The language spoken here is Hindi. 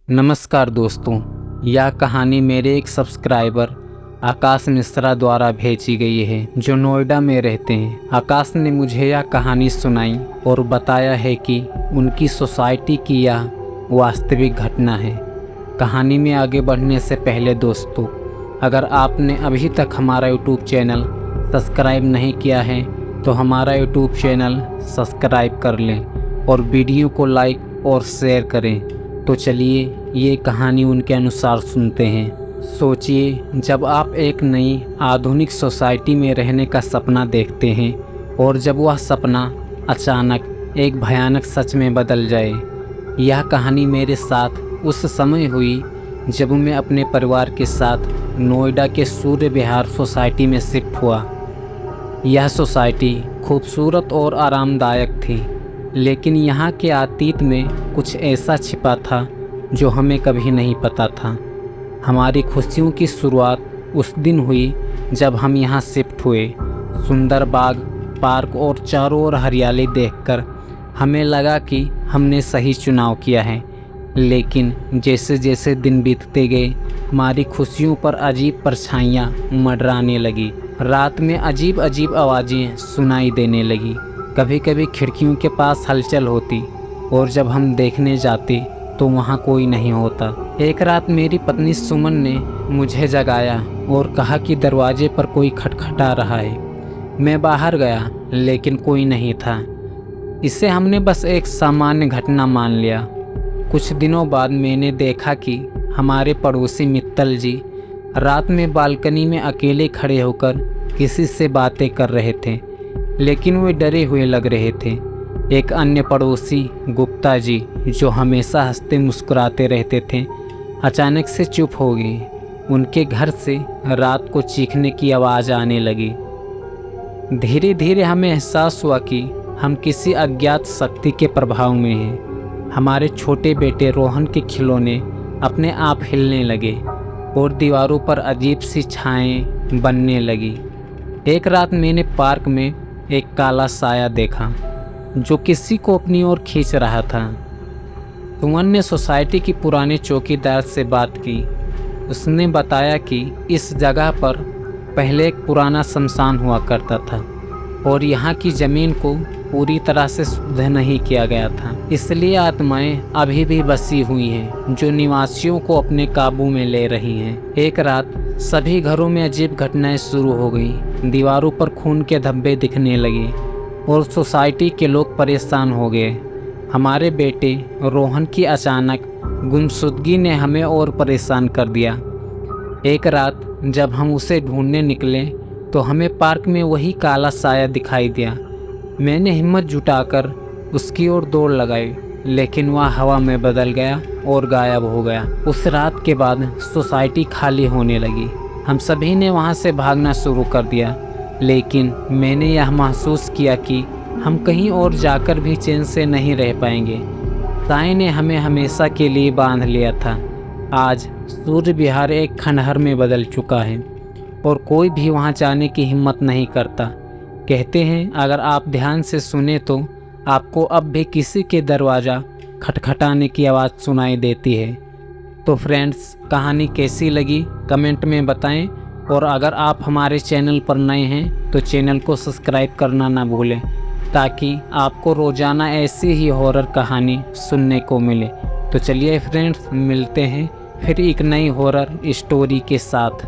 नमस्कार दोस्तों, यह कहानी मेरे एक सब्सक्राइबर आकाश मिश्रा द्वारा भेजी गई है जो नोएडा में रहते हैं। आकाश ने मुझे यह कहानी सुनाई और बताया है कि उनकी सोसाइटी की यह वास्तविक घटना है। कहानी में आगे बढ़ने से पहले दोस्तों, अगर आपने अभी तक हमारा यूट्यूब चैनल सब्सक्राइब नहीं किया है तो हमारा यूट्यूब चैनल सब्सक्राइब कर लें और वीडियो को लाइक और शेयर करें। तो चलिए ये कहानी उनके अनुसार सुनते हैं। सोचिए, जब आप एक नई आधुनिक सोसाइटी में रहने का सपना देखते हैं और जब वह सपना अचानक एक भयानक सच में बदल जाए। यह कहानी मेरे साथ उस समय हुई जब मैं अपने परिवार के साथ नोएडा के सूर्य विहार सोसाइटी में शिफ्ट हुआ। यह सोसाइटी खूबसूरत और आरामदायक थी, लेकिन यहाँ के अतीत में कुछ ऐसा छिपा था जो हमें कभी नहीं पता था। हमारी खुशियों की शुरुआत उस दिन हुई जब हम यहाँ शिफ्ट हुए। सुंदर बाग, पार्क और चारों ओर हरियाली देखकर हमें लगा कि हमने सही चुनाव किया है। लेकिन जैसे जैसे दिन बीतते गए, हमारी खुशियों पर अजीब परछाइयाँ मंडराने लगी। रात में अजीब अजीब आवाज़ें सुनाई देने लगी। कभी कभी खिड़कियों के पास हलचल होती और जब हम देखने जाते तो वहाँ कोई नहीं होता। एक रात मेरी पत्नी सुमन ने मुझे जगाया और कहा कि दरवाजे पर कोई खटखटा रहा है। मैं बाहर गया लेकिन कोई नहीं था। इसे हमने बस एक सामान्य घटना मान लिया। कुछ दिनों बाद मैंने देखा कि हमारे पड़ोसी मित्तल जी रात में बालकनी में अकेले खड़े होकर किसी से बातें कर रहे थे, लेकिन वे डरे हुए लग रहे थे। एक अन्य पड़ोसी गुप्ता जी, जो हमेशा हंसते मुस्कुराते रहते थे, अचानक से चुप हो गए। उनके घर से रात को चीखने की आवाज़ आने लगी। धीरे धीरे हमें एहसास हुआ कि हम किसी अज्ञात शक्ति के प्रभाव में हैं। हमारे छोटे बेटे रोहन के खिलौने अपने आप हिलने लगे और दीवारों पर अजीब सी छाएं बनने लगी। एक रात मैंने पार्क में एक काला साया देखा जो किसी को अपनी ओर खींच रहा था। सुमन ने सोसाइटी की पुराने चौकीदार से बात की। उसने बताया कि इस जगह पर पहले एक पुराना शमशान हुआ करता था और यहाँ की ज़मीन को पूरी तरह से शुद्ध नहीं किया गया था, इसलिए आत्माएं अभी भी बसी हुई हैं जो निवासियों को अपने काबू में ले रही हैं। एक रात सभी घरों में अजीब घटनाएं शुरू हो गई। दीवारों पर खून के धब्बे दिखने लगे और सोसाइटी के लोग परेशान हो गए। हमारे बेटे रोहन की अचानक गुमशुदगी ने हमें और परेशान कर दिया। एक रात जब हम उसे ढूंढने निकले तो हमें पार्क में वही काला साया दिखाई दिया। मैंने हिम्मत जुटाकर उसकी ओर दौड़ लगाई, लेकिन वह हवा में बदल गया और गायब हो गया। उस रात के बाद सोसाइटी खाली होने लगी। हम सभी ने वहां से भागना शुरू कर दिया, लेकिन मैंने यह महसूस किया कि हम कहीं और जाकर भी चैन से नहीं रह पाएंगे। साईं ने हमें हमेशा के लिए बांध लिया था। आज सूर्य विहार एक खंडहर में बदल चुका है और कोई भी वहां जाने की हिम्मत नहीं करता। कहते हैं, अगर आप ध्यान से सुने तो आपको अब भी किसी के दरवाज़ा खटखटाने की आवाज़ सुनाई देती है। तो फ्रेंड्स, कहानी कैसी लगी कमेंट में बताएं और अगर आप हमारे चैनल पर नए हैं तो चैनल को सब्सक्राइब करना ना भूलें, ताकि आपको रोज़ाना ऐसी ही हॉरर कहानी सुनने को मिले। तो चलिए फ्रेंड्स, मिलते हैं फिर एक नई हॉरर स्टोरी के साथ।